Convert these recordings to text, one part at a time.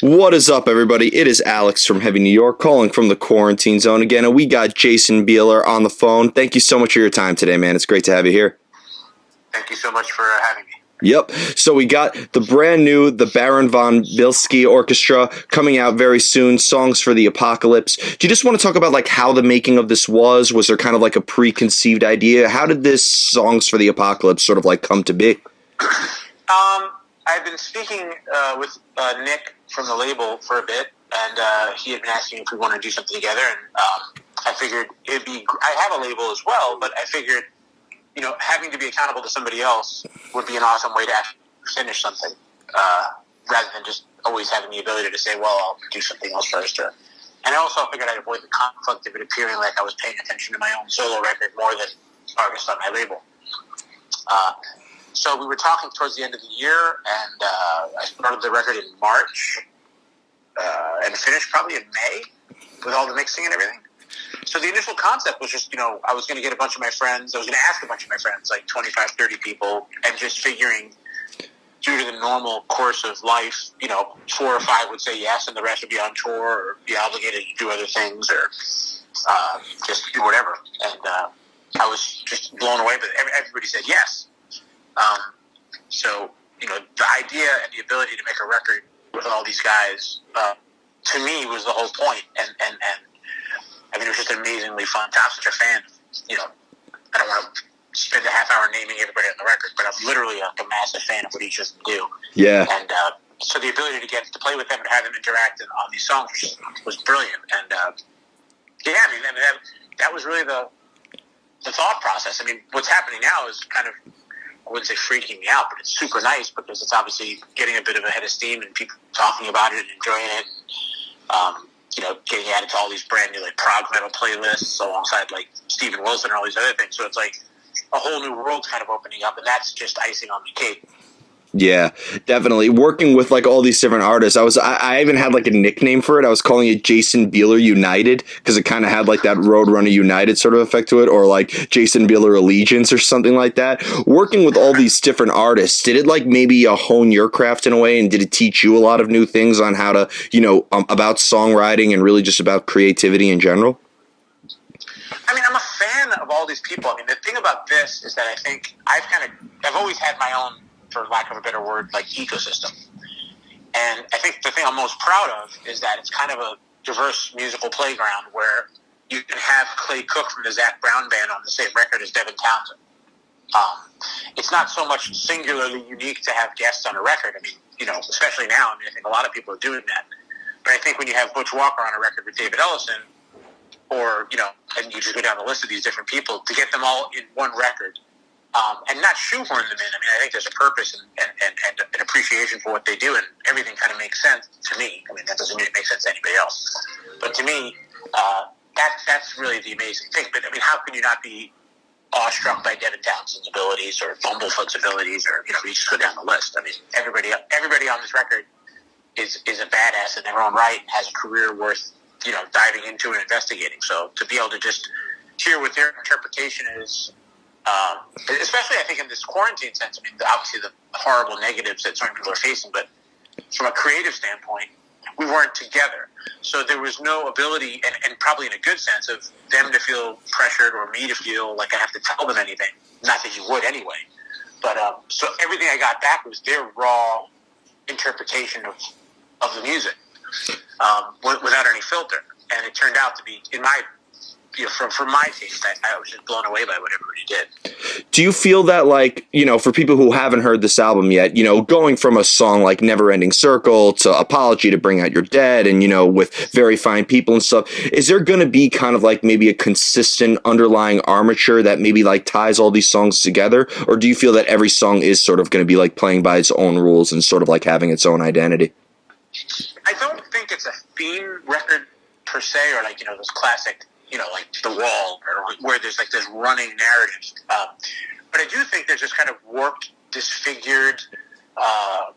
What is up, everybody? It is Alex from Heavy New York calling from the quarantine zone again, and we got Jason Bieler on the phone. Thank you so much for your time today, man. It's great to have you here. Thank you so much for having me. Yep. So we got the brand new, the Baron von Bilski Orchestra coming out very soon, Songs for the Apocalypse. Do you just want to talk about like how the making of this was? Was there kind of like a preconceived idea? How did this Songs for the Apocalypse sort of like come to be? I've been speaking with Nick from the label for a bit, and he had been asking if we wanted to do something together, and I figured it'd be. I have a label as well, but I figured, you know, having to be accountable to somebody else would be an awesome way to actually finish something, rather than just always having the ability to say, well, I'll do something else first. And I also figured I'd avoid the conflict of it appearing like I was paying attention to my own solo record more than artists on my label. So we were talking towards the end of the year, and I started the record in March, and finished probably in May with all the mixing and everything. So the initial concept was just, you know, I was going to get a bunch of my friends. I was going to ask a bunch of my friends, like 25, 30 people, and just figuring, due to the normal course of life, you know, 4 or 5 would say yes, and the rest would be on tour or be obligated to do other things or just do whatever. And I was just blown away, but everybody said yes. So, you know, the idea and the ability to make a record with all these guys, to me, was the whole point. And I mean, it was just amazingly fun. I'm such a fan. You know, I don't want to spend a half hour naming everybody on the record, but I'm literally a massive fan of what each of them do. Yeah. And so the ability to get to play with them and have them interact on these songs was brilliant. And yeah, I mean that was really the thought process. I mean, what's happening now is kind of, I wouldn't say freaking me out, but it's super nice because it's obviously getting a bit of a head of steam and people talking about it and enjoying it. You know, getting added to all these brand new like prog metal playlists alongside like Steven Wilson and all these other things. So it's like a whole new world kind of opening up, and that's just icing on the cake. Yeah, definitely. Working with like all these different artists, I even had like a nickname for it. I was calling it Jason Bieler United because it kind of had like that Roadrunner United sort of effect to it, or like Jason Bieler Allegiance or something like that. Working with all these different artists, did it like maybe hone your craft in a way, and did it teach you a lot of new things on how to, you know, about songwriting and really just about creativity in general? I mean, I'm a fan of all these people. I mean, the thing about this is that I think I've always had my own, for lack of a better word, like ecosystem. And I think the thing I'm most proud of is that it's kind of a diverse musical playground where you can have Clay Cook from the Zac Brown Band on the same record as Devin Townsend. It's not so much singularly unique to have guests on a record. I mean, you know, especially now, I mean, I think a lot of people are doing that. But I think when you have Butch Walker on a record with David Ellison, or, you know, and you just go down the list of these different people, to get them all in one record, and not shoehorn them in. I mean, I think there's a purpose and an appreciation for what they do, and everything kind of makes sense to me. I mean, that doesn't mean it makes sense to anybody else. But to me, that's really the amazing thing. But, I mean, how can you not be awestruck by Devin Townsend's abilities or Bumblefoot's abilities, or, you know, you just go down the list. I mean, everybody on this record is a badass in their own right, has a career worth, you know, diving into and investigating. So to be able to just hear what their interpretation is, especially I think in this quarantine sense, I mean, obviously the horrible negatives that certain people are facing, but from a creative standpoint, we weren't together. So there was no ability, and probably in a good sense, of them to feel pressured or me to feel like I have to tell them anything. Not that you would anyway. But so everything I got back was their raw interpretation of the music, without any filter. And it turned out to be, in my, you know, from my taste, I was just blown away by what everybody did. Do you feel that, like, you know, for people who haven't heard this album yet, you know, going from a song like Never Ending Circle to Apology to Bring Out Your Dead, and, you know, with Very Fine People and stuff, is there going to be kind of like maybe a consistent underlying armature that maybe like ties all these songs together? Or do you feel that every song is sort of going to be like playing by its own rules and sort of like having its own identity? I don't think it's a theme record per se, or like, you know, those classic, you know, like The Wall, or where there's like this running narrative. But I do think there's this kind of warped, disfigured,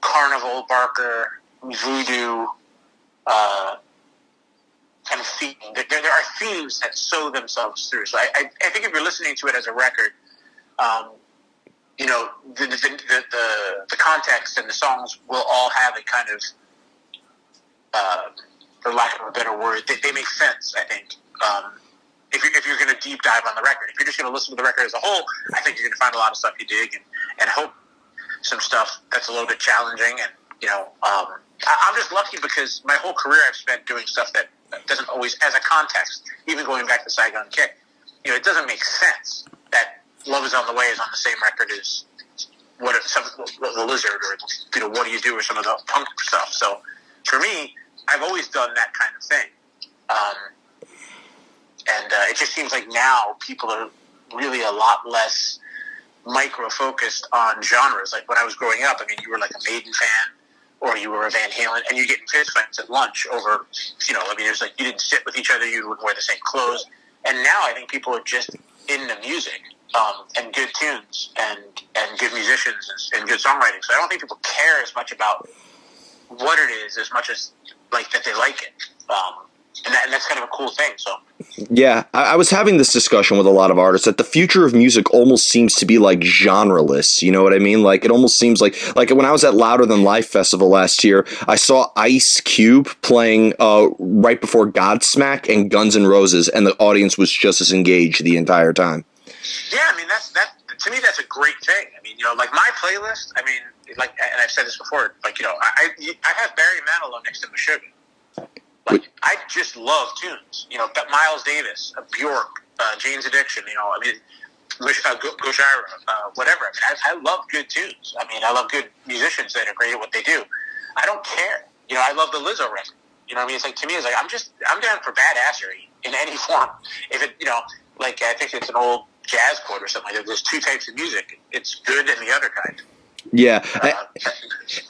carnival barker, voodoo kind of theme. There are themes that sow themselves through. So I think if you're listening to it as a record, you know, the context and the songs will all have a kind of for lack of a better word, they make sense, I think. If you're going to deep dive on the record. If you're just going to listen to the record as a whole, I think you're going to find a lot of stuff you dig, and hope some stuff that's a little bit challenging. And, I'm just lucky because my whole career I've spent doing stuff that doesn't always, as a context, even going back to Saigon Kick, it doesn't make sense that Love Is On The Way is on the same record as the Lizard, or, What Do You Do, or some of the punk stuff. So, for me, I've always done that kind of thing. And it just seems like now people are really a lot less micro-focused on genres. Like when I was growing up, you were like a Maiden fan, or you were a Van Halen, and you're getting fist fights at lunch over, there's like, you didn't sit with each other, you wouldn't wear the same clothes. And now I think people are just into music, and good tunes, and good musicians, and good songwriting. So I don't think people care as much about what it is as much as, like, that they like it. And that's kind of a cool thing, so. Yeah, I was having this discussion with a lot of artists that the future of music almost seems to be like genreless. You know what I mean? Like, it almost seems like when I was at Louder Than Life Festival last year, I saw Ice Cube playing right before Godsmack and Guns N' Roses, and the audience was just as engaged the entire time. Yeah, that to me, that's a great thing. Like my playlist, and I've said this before, I have Barry Manilow next to Meshuggah. I just love tunes. Miles Davis, Bjork, Jane's Addiction. Gojira, whatever. I love good tunes. I love good musicians that are great at what they do. I don't care. I love the Lizzo record. It's like, to me, it's like I'm down for badassery in any form. If it, I think it's an old jazz chord or something like that. There's two types of music. It's good and the other kind. Yeah.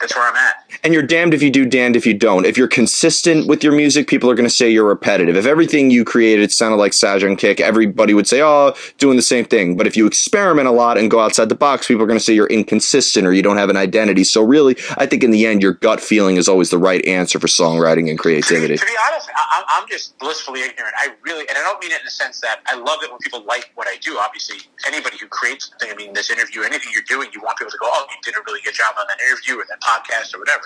That's where I'm at. And you're damned if you do, damned if you don't. If you're consistent with your music, people are going to say you're repetitive. If everything you created sounded like Saigon Kick, everybody would say, oh, doing the same thing. But if you experiment a lot and go outside the box, people are going to say you're inconsistent or you don't have an identity. So really, I think in the end, your gut feeling is always the right answer for songwriting and creativity. To be honest, I'm just blissfully ignorant. I really, and I don't mean it in the sense that I love it when people like what I do. Obviously, anybody who creates something, this interview, anything you're doing, you want people to go, oh, you did a really good job on that interview or that podcast or whatever.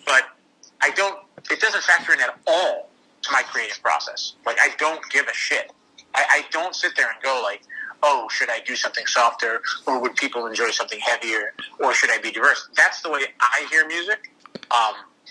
But it doesn't factor in at all to my creative process. Like, I don't give a shit. I don't sit there and go like, oh, should I do something softer, or would people enjoy something heavier, or should I be diverse? That's the way I hear music.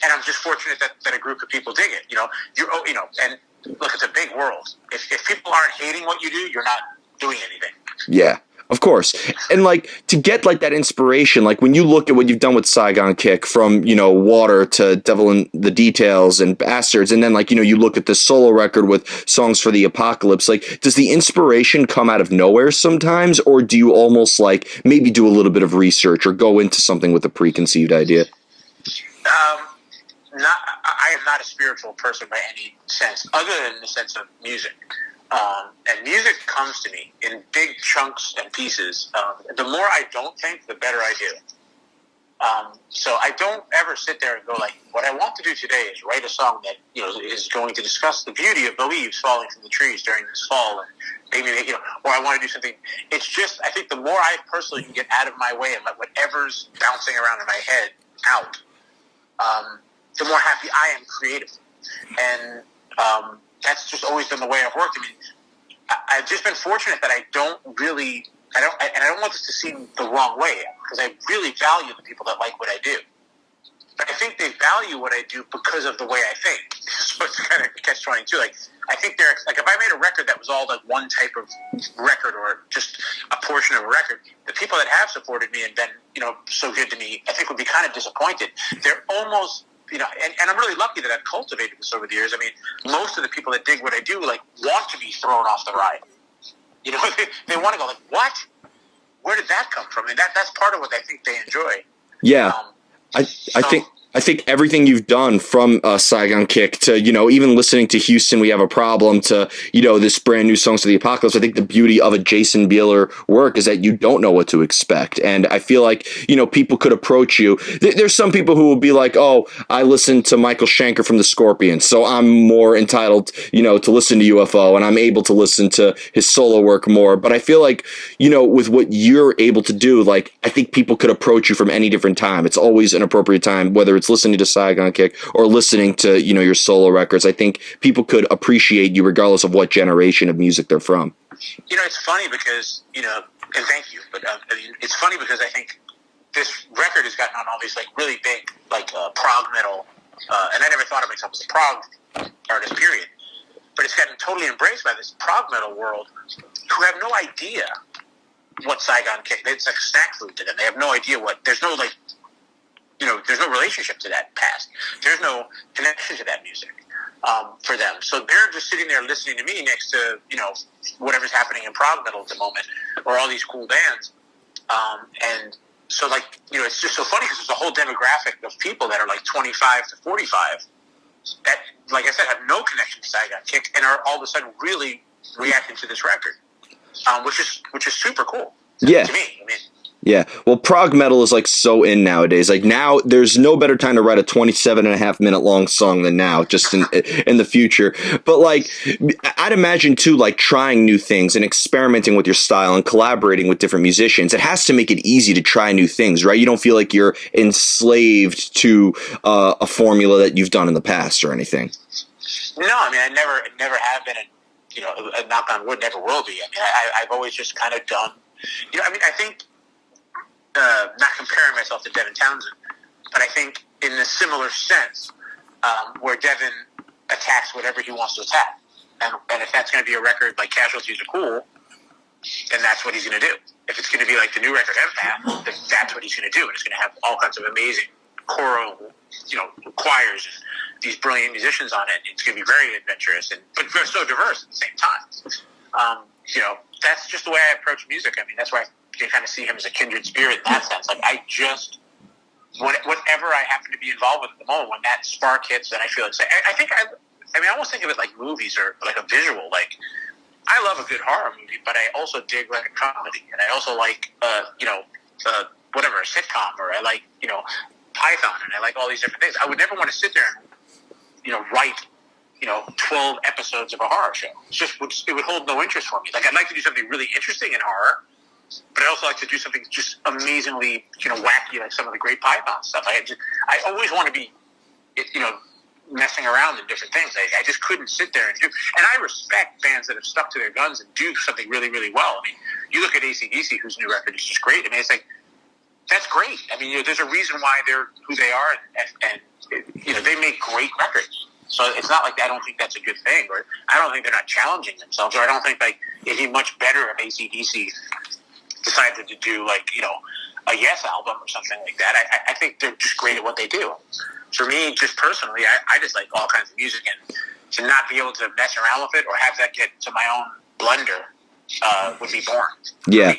And I'm just fortunate that a group of people dig it. And look, it's a big world. If people aren't hating what you do, you're not doing anything. Yeah. Of course. And to get that inspiration, when you look at what you've done with Saigon Kick, from, Water to Devil in the Details and Bastards, and then you look at this solo record with Songs for the Apocalypse, does the inspiration come out of nowhere sometimes, or do you almost maybe do a little bit of research or go into something with a preconceived idea? I am not a spiritual person by any sense, other than the sense of music. And music comes to me in big chunks and pieces. The more I don't think, the better I do. So I don't ever sit there and go what I want to do today is write a song that, is going to discuss the beauty of the leaves falling from the trees during this fall, and maybe, or I want to do something. It's just, I think the more I personally can get out of my way and let whatever's bouncing around in my head out, the more happy I am creatively. And, that's just always been the way I've worked. I've just been fortunate that I don't want this to seem the wrong way, because I really value the people that like what I do. But I think they value what I do because of the way I think. So it's kind of catch-22. I think if I made a record that was all one type of record, or just a portion of a record, the people that have supported me and been, so good to me, I think would be kind of disappointed. They're almost, and I'm really lucky that I've cultivated this over the years. Most of the people that dig what I do, want to be thrown off the ride. They want to go, what? Where did that come from? And that's part of what I think they enjoy. Yeah. I think everything you've done, from Saigon Kick to, even listening to Houston, We Have a Problem, to, this brand new Songs of the Apocalypse, I think the beauty of a Jason Bieler work is that you don't know what to expect. And I feel like, people could approach you. There's some people who will be like, oh, I listen to Michael Schenker from the Scorpions, so I'm more entitled, to listen to UFO, and I'm able to listen to his solo work more. But I feel like, with what you're able to do, I think people could approach you from any different time. It's always an appropriate time, whether it's it's listening to Saigon Kick or listening to, your solo records. I think people could appreciate you regardless of what generation of music they're from. It's funny because, and thank you, but it's funny because I think this record has gotten on all these really big prog metal, and I never thought of myself as a prog artist, period. But it's gotten totally embraced by this prog metal world who have no idea what Saigon Kick. It's like snack food to them. They have no idea there's no there's no relationship to that past. There's no connection to that music for them. So they're just sitting there listening to me next to, whatever's happening in prog metal at the moment, or all these cool bands. And so it's just so funny because there's a whole demographic of people that are 25 to 45 that, like I said, have no connection to Saigon Kick and are all of a sudden really reacting to this record, which is super cool. Yeah. To me, Yeah. Well, prog metal is so in nowadays. Now there's no better time to write a 27.5-minute long song than now, just in the future. But I'd imagine too, trying new things and experimenting with your style and collaborating with different musicians. It has to make it easy to try new things, right? You don't feel like you're enslaved to a formula that you've done in the past or anything. No, I never have been, a knock on wood, never will be. I've always just kind of done, I think, not comparing myself to Devin Townsend, but I think in a similar sense, where Devin attacks whatever he wants to attack. And if that's going to be a record like Casualties Are Cool, then that's what he's going to do. If it's going to be like the new record Empath, then that's what he's going to do. And it's going to have all kinds of amazing choral, choirs and these brilliant musicians on it. It's going to be very adventurous, but so diverse at the same time. That's just the way I approach music. That's why you kind of see him as a kindred spirit in that sense. I just, whatever I happen to be involved with at the moment, when that spark hits, then I feel I almost think of it like movies or like a visual. I love a good horror movie, but I also dig a comedy, and I also like, whatever, a sitcom, or I like, Python, and I like all these different things. I would never want to sit there and, write 12 episodes of a horror show. It would hold no interest for me. I'd like to do something really interesting in horror, but I also like to do something just amazingly, wacky, like some of the great Python stuff. I always want to be, messing around in different things. I just couldn't sit there and do. And I respect bands that have stuck to their guns and do something really, really well. You look at AC/DC, whose new record is just great. It's that's great. There's a reason why they're who they are, and they make great records. So it's not like I don't think that's a good thing, or I don't think they're not challenging themselves, or I don't think it'd be much better if AC/DC decided to do a Yes album or something like that. I think they're just great at what they do. For me, just personally, I just like all kinds of music, and to not be able to mess around with it or have that get to my own blender would be boring. Yeah.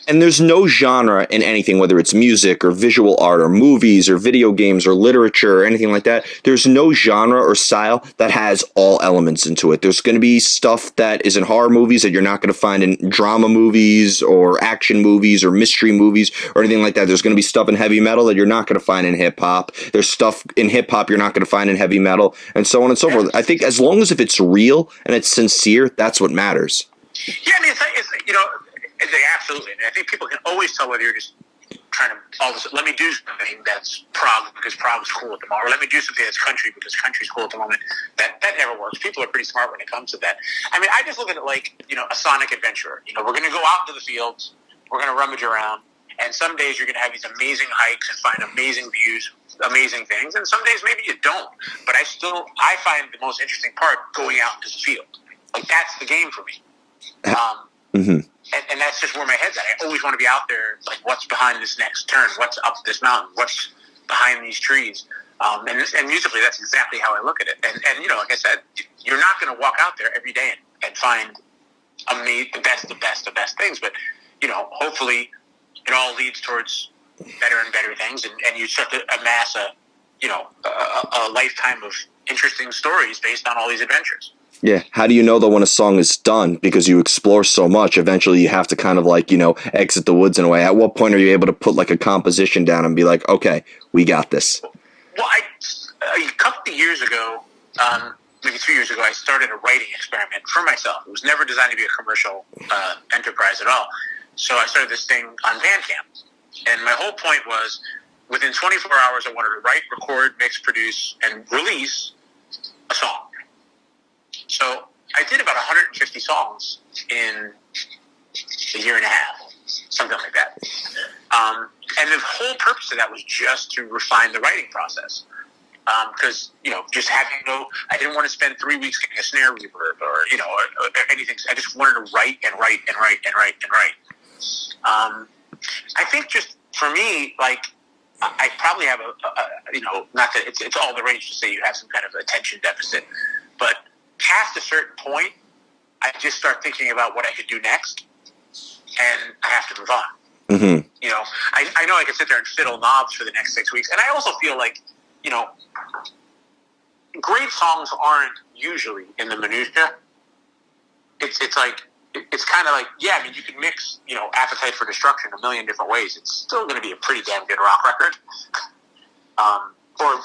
And there's no genre in anything, whether it's music or visual art or movies or video games or literature or anything like that. There's no genre or style that has all elements into it. There's going to be stuff that is in horror movies that you're not going to find in drama movies or action movies or mystery movies or anything like that. There's going to be stuff in heavy metal that you're not going to find in hip hop. There's stuff in hip hop you're not going to find in heavy metal, and so on and so forth. I think as long as if it's real and it's sincere, that's what matters. Yeah, absolutely. I think people can always tell whether you're just trying to let me do something that's prog because prog's cool at the moment, or let me do something that's country because country's cool at the moment. That never works. People are pretty smart when it comes to that. I just look at it like, a sonic adventurer. We're going to go out into the fields, we're going to rummage around, and some days you're going to have these amazing hikes and find amazing views, amazing things, and some days maybe you don't. But I find the most interesting part going out into the field. That's the game for me. Mm-hmm. And that's just where my head's at. I always want to be out there, what's behind this next turn? What's up this mountain? What's behind these trees? And musically, that's exactly how I look at it. And like I said, you're not going to walk out there every day and find the best things. But, hopefully it all leads towards better and better things. And you start to amass a lifetime of interesting stories based on all these adventures. Yeah. How do you know that when a song is done? Because you explore so much, eventually you have to kind of exit the woods in a way. At what point are you able to put a composition down and be like, okay, we got this? Well, a couple of years ago, maybe 3 years ago, I started a writing experiment for myself. It was never designed to be a commercial enterprise at all. So I started this thing on Bandcamp. And my whole point was, within 24 hours, I wanted to write, record, mix, produce, and release a song. So I did about 150 songs in a year and a half, something like that. And the whole purpose of that was just to refine the writing process. Because, just having I didn't want to spend 3 weeks getting a snare reverb or anything. I just wanted to write and write and write and write and write. I think just for me, like, I probably have not that it's all the rage to say you have some kind of attention deficit, but past a certain point, I just start thinking about what I could do next, and I have to move on. Mm-hmm. I know I could sit there and fiddle knobs for the next 6 weeks, and I also feel like, great songs aren't usually in the minutia. It's like, it's kind of like, yeah, I mean, you can mix, Appetite for Destruction a million different ways. It's still going to be a pretty damn good rock record. Or,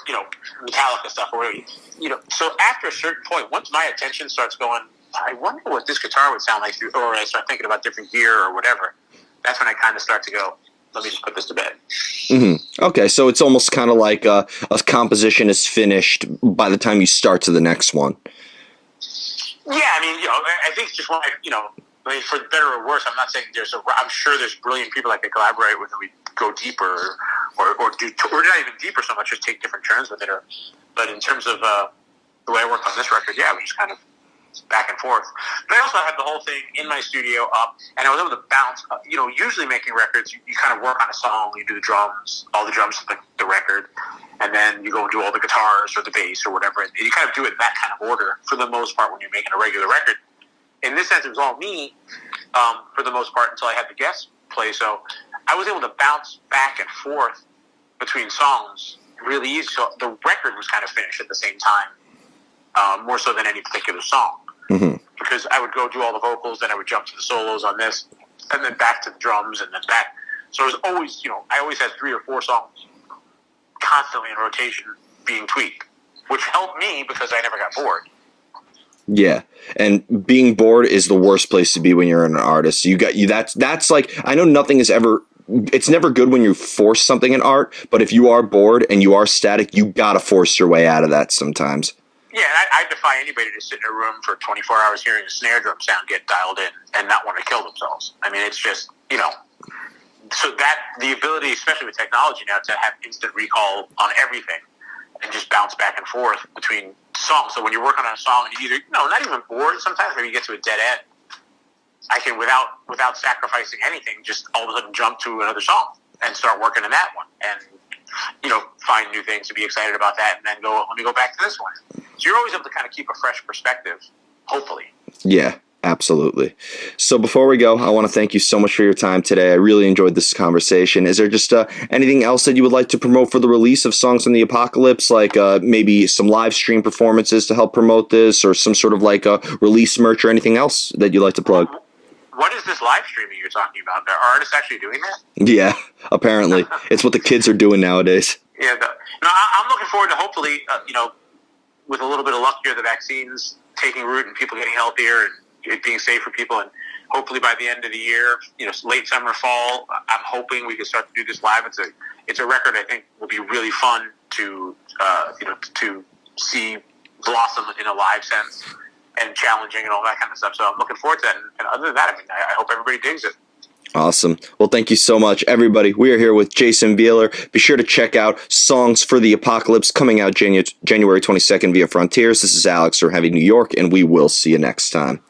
Metallica stuff, or whatever. So after a certain point, once my attention starts going, I wonder what this guitar would sound like, or I start thinking about different gear or whatever, that's when I kind of start to go, let me just put this to bed. Mm-hmm. Okay, so it's almost kind of like a composition is finished by the time you start to the next one. Yeah, I mean, I think it's just one, for better or worse, I'm not saying I'm sure there's brilliant people I could collaborate with and we go deeper or not even deeper so much, just take different turns with it. But in terms of the way I worked on this record, yeah, we just kind of back and forth. But I also had the whole thing in my studio up, and I was able to bounce. Usually making records, you kind of work on a song, you do the drums, all the drums to the record, and then you go and do all the guitars or the bass or whatever. And you kind of do it in that kind of order for the most part when you're making a regular record. In this sense, it was all me for the most part until I had the guests play. So I was able to bounce back and forth between songs really easy. So the record was kind of finished at the same time, more so than any particular song. Mm-hmm. Because I would go do all the vocals, then I would jump to the solos on this, and then back to the drums, and then back. So it was always, I always had 3 or 4 songs constantly in rotation being tweaked, which helped me because I never got bored. Yeah, and being bored is the worst place to be when you're an artist. That's like, I know nothing is ever. It's never good when you force something in art, but if you are bored and you are static, you gotta force your way out of that sometimes. Yeah, and I defy anybody to sit in a room for 24 hours hearing a snare drum sound get dialed in and not want to kill themselves. I mean, it's just, so that the ability, especially with technology now, to have instant recall on everything and just bounce back and forth between songs. So when you're working on a song and you either, not even bored, sometimes maybe you get to a dead end, I can, without sacrificing anything, just all of a sudden jump to another song and start working on that one. And find new things to be excited about that, and then go, let me go back to this one. So you're always able to kind of keep a fresh perspective, hopefully. Yeah, absolutely. So before we go, I want to thank you so much for your time today. I really enjoyed this conversation. Is there just anything else that you would like to promote for the release of Songs from the Apocalypse, like maybe some live stream performances to help promote this, or some sort of like a release merch or anything else that you'd like to plug? What is this live streaming you're talking about? Are artists actually doing that? Yeah, apparently. It's what the kids are doing nowadays. Yeah, I'm looking forward to hopefully, with a little bit of luck here, the vaccines taking root and people getting healthier and it being safe for people. And hopefully by the end of the year, late summer, fall, I'm hoping we can start to do this live. It's a record I think will be really fun to see blossom in a live sense, and challenging and all that kind of stuff. So I'm looking forward to that. And other than that, I mean, I hope everybody digs it. Awesome. Well, thank you so much, everybody. We are here with Jason Bieler. Be sure to check out Songs for the Apocalypse, coming out January 22nd via Frontiers. This is Alex from Heavy New York, and we will see you next time.